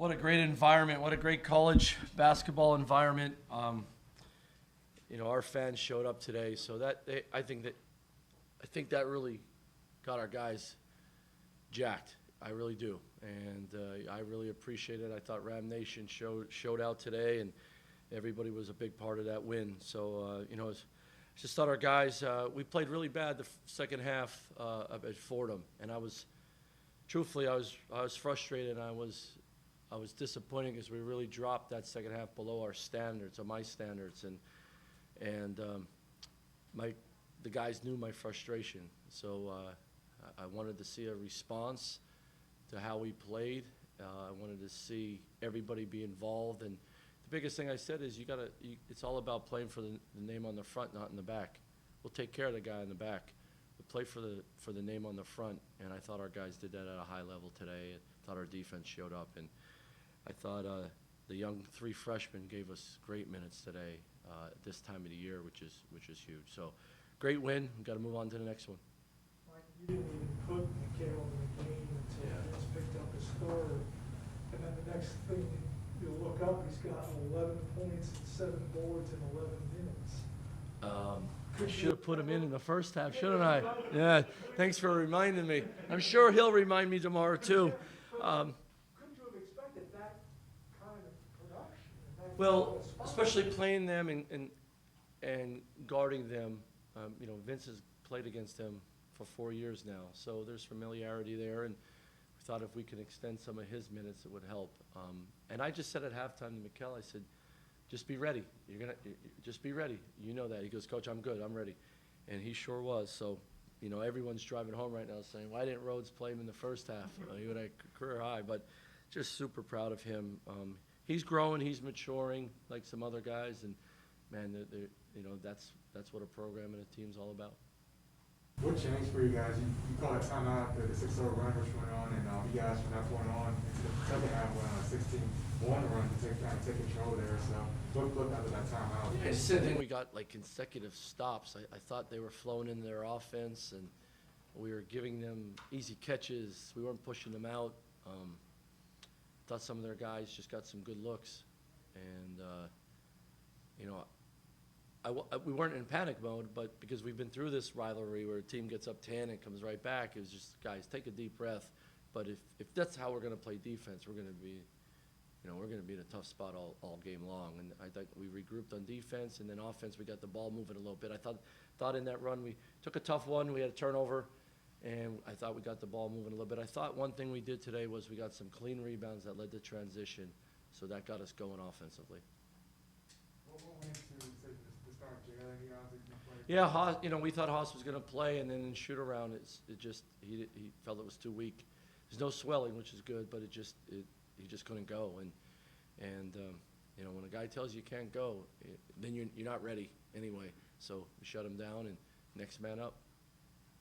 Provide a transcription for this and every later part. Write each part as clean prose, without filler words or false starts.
What a great environment. What a great college basketball environment. Our fans showed up today, so I think that really got our guys jacked. I really do, and I really appreciate it. I thought Ram Nation showed out today, and everybody was a big part of that win. So I just thought our guys, we played really bad the second half at Fordham, and I was frustrated. And I was disappointed because we really dropped that second half below our standards, or my standards, and the guys knew my frustration. So I wanted to see a response to how we played. I wanted to see everybody be involved, and the biggest thing I said is it's all about playing for the name on the front, not in the back. We'll take care of the guy in the back, but play for the name on the front. And I thought our guys did that at a high level today. I thought our defense showed up, and I thought the young three freshmen gave us great minutes today at this time of the year, which is huge. So great win. We've got to move on to the next one. Mike, you didn't even put Mikhail in the game until Vince picked up his score. And then the next thing you look up, he's got 11 points and 7 boards in 11 minutes. I should have put him in the first half, shouldn't I? Yeah, thanks for reminding me. I'm sure he'll remind me tomorrow, too. Couldn't you have expected that kind of production? Well, especially playing them and guarding them. Vince has played against them for 4 years now, so there's familiarity there, and we thought if we could extend some of his minutes, it would help. And I just said at halftime to Mikhail, I said, just be ready. Just be ready. You know that. He goes, Coach, I'm good. I'm ready. And he sure was. So, everyone's driving home right now saying, why didn't Rhoades play him in the first half? He would have a career high, but just super proud of him. He's growing. He's maturing like some other guys, and man, that's what a program and a team's all about. What changed for you guys? You called a timeout after the 6-0 run which went on, and you guys from that point on into the second half went on a 16-1 run to take control there. So what after that timeout? Yeah, it's the same thing. We got like consecutive stops. I thought they were flowing into their offense, and we were giving them easy catches. We weren't pushing them out. Thought some of their guys just got some good looks, and we weren't in panic mode, but because we've been through this rivalry where a team gets up 10 and comes right back, it was just, guys, take a deep breath. But if that's how we're going to play defense, we're going to be in a tough spot all game long. And I think we regrouped on defense, and then offense, we got the ball moving a little bit. I thought in that run we took a tough one. We had a turnover, and I thought we got the ball moving a little bit. I thought one thing we did today was we got some clean rebounds that led to transition, so that got us going offensively. What went into the start, Jay? Yeah, we thought Haas was going to play, and then in shoot around, he felt it was too weak. There's no swelling, which is good, but he just couldn't go. And when a guy tells you can't go, then you're not ready anyway. So we shut him down, and next man up.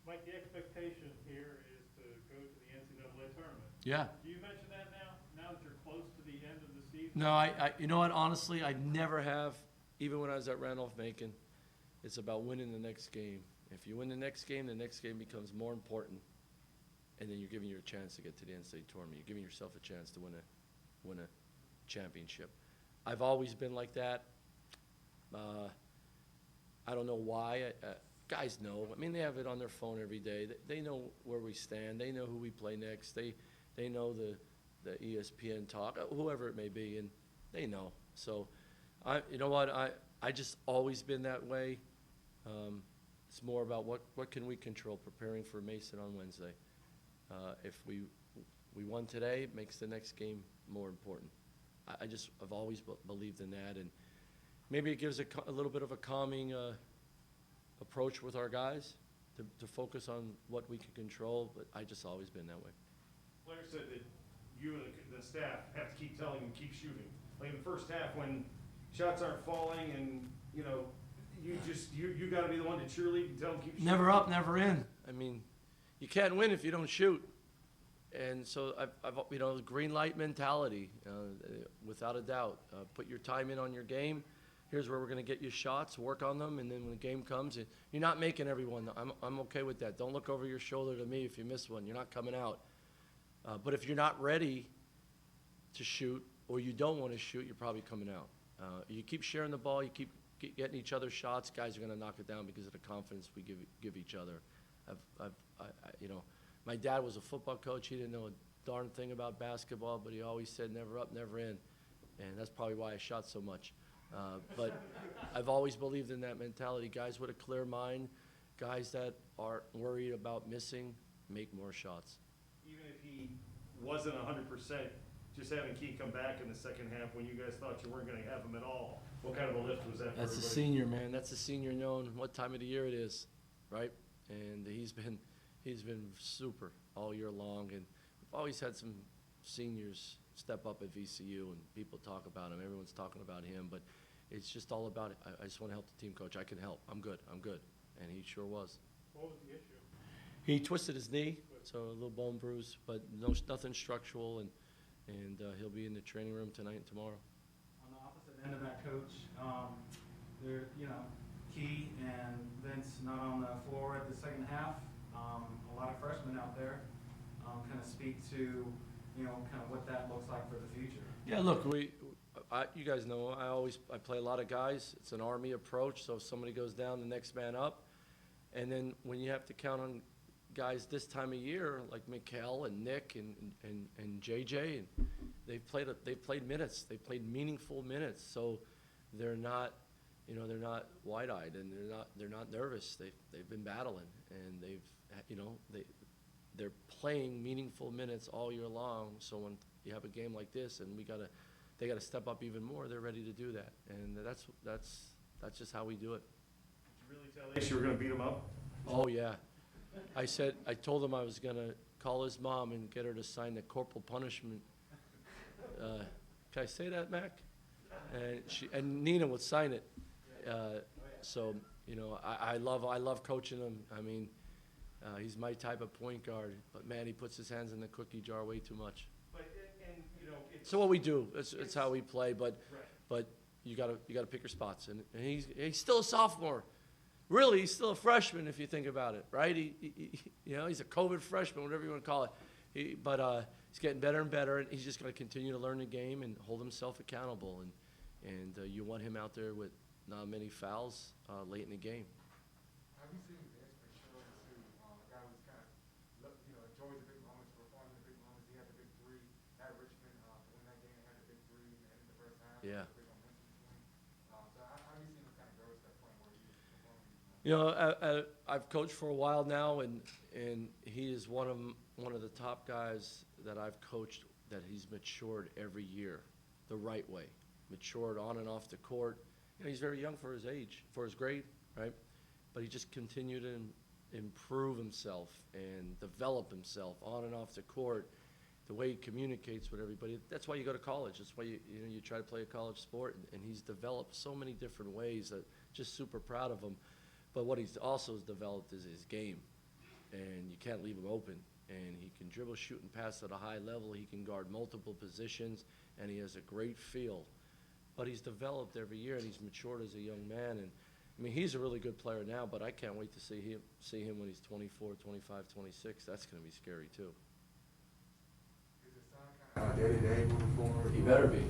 Mike, the expectation here is to go to the NCAA tournament. Yeah. Do you mention that now that you're close to the end of the season? No, I you know what? Honestly, I never have. Even when I was at Randolph-Macon, it's about winning the next game. If you win the next game becomes more important, and then you're giving you a chance to get to the NCAA tournament. You're giving yourself a chance to win a championship. I've always been like that. I don't know why. Guys know. I mean, they have it on their phone every day. They know where we stand. They know who we play next. They know the ESPN talk, whoever it may be, and they know. So, you know what? I just always been that way. It's more about what can we control, preparing for Mason on Wednesday. If we won today, it makes the next game more important. I've always believed in that, and maybe it gives a little bit of a calming approach with our guys to focus on what we can control, but I just always been that way. Blair said that you and the staff have to keep telling them keep shooting. Like in the first half when shots aren't falling and, you got to be the one to cheerlead and tell them keep shooting. Never up, never in. I mean, you can't win if you don't shoot. And so I've green light mentality, without a doubt. Put your time in on your game. Here's where we're going to get you shots, work on them, and then when the game comes, you're not making everyone. I'm okay with that. Don't look over your shoulder to me if you miss one. You're not coming out. But if you're not ready to shoot, or you don't want to shoot, you're probably coming out. You keep sharing the ball, you keep getting each other shots, guys are going to knock it down because of the confidence we give each other. You know, my dad was a football coach. He didn't know a darn thing about basketball, but he always said never up, never in, and that's probably why I shot so much. But I've always believed in that mentality. Guys with a clear mind, guys that aren't worried about missing, make more shots. Even if he wasn't 100%, just having Key come back in the second half when you guys thought you weren't going to have him at all, what kind of a lift was that for That's a everybody? senior, man. That's a senior knowing what time of the year it is, right? And he's been super all year long, and we've always had some seniors step up at VCU, and people talk about him. Everyone's talking about him, but it's just all about it. I just want to help the team coach. I can help. I'm good. And he sure was. What was the issue? He twisted his knee, so a little bone bruise, but nothing structural, and he'll be in the training room tonight and tomorrow. On the opposite end of that, Coach, there, you know, Key and Vince not on the floor at the second half. A lot of freshmen out there. Kind of speak to, you know, kind of what that looks like for the future. Yeah, look, you guys know I play a lot of guys. It's an Army approach, so if somebody goes down, the next man up. And then when you have to count on guys this time of year, like Mikhail and Nick and JJ, and they've played minutes. They've played meaningful minutes, so they're not, you know, they're not wide-eyed, and they're not nervous. They've been battling, and they're playing meaningful minutes all year long. So when you have a game like this, and they gotta step up even more, they're ready to do that, and that's just how we do it. Did you really tell Ace you were going to beat him up? Oh yeah, I told him I was gonna call his mom and get her to sign the corporal punishment. Can I say that, Mac? And Nina would sign it. So you know, I love coaching him. I mean, he's my type of point guard. But man, he puts his hands in the cookie jar way too much. But, and you know, it's... So what we do, it's how we play. But Right. but you gotta pick your spots. And he's still a sophomore. Really, he's still a freshman if you think about it, right? You know, he's a COVID freshman, whatever you want to call it. But he's getting better and better, and he's just going to continue to learn the game and hold himself accountable. And you want him out there with not many fouls late in the game. Have you seen Vince mature into a guy who's kind of, you know, enjoys the big moments, performs in the big moments? He had the big three at Richmond to win that game. They had the big three in the first half. Yeah. Big momentum swing. So how have you seen him kind of grow to that point where he's performing these moments? You know, I've coached for a while now, and he is one of the top guys that I've coached that he's matured every year, the right way, matured on and off the court. You know, he's very young for his age, for his grade, right? But he just continued to improve himself and develop himself on and off the court, the way he communicates with everybody. That's why you go to college. That's why you try to play a college sport, and he's developed so many different ways that just super proud of him. But what he's also developed is his game, and you can't leave him open. And he can dribble, shoot, and pass at a high level. He can guard multiple positions, and he has a great feel. But he's developed every year, and he's matured as a young man. And I mean, he's a really good player now, but I can't wait to see him when he's 24, 25, 26. That's going to be scary too. Is his son kind of day-to-day moving forward? He better be.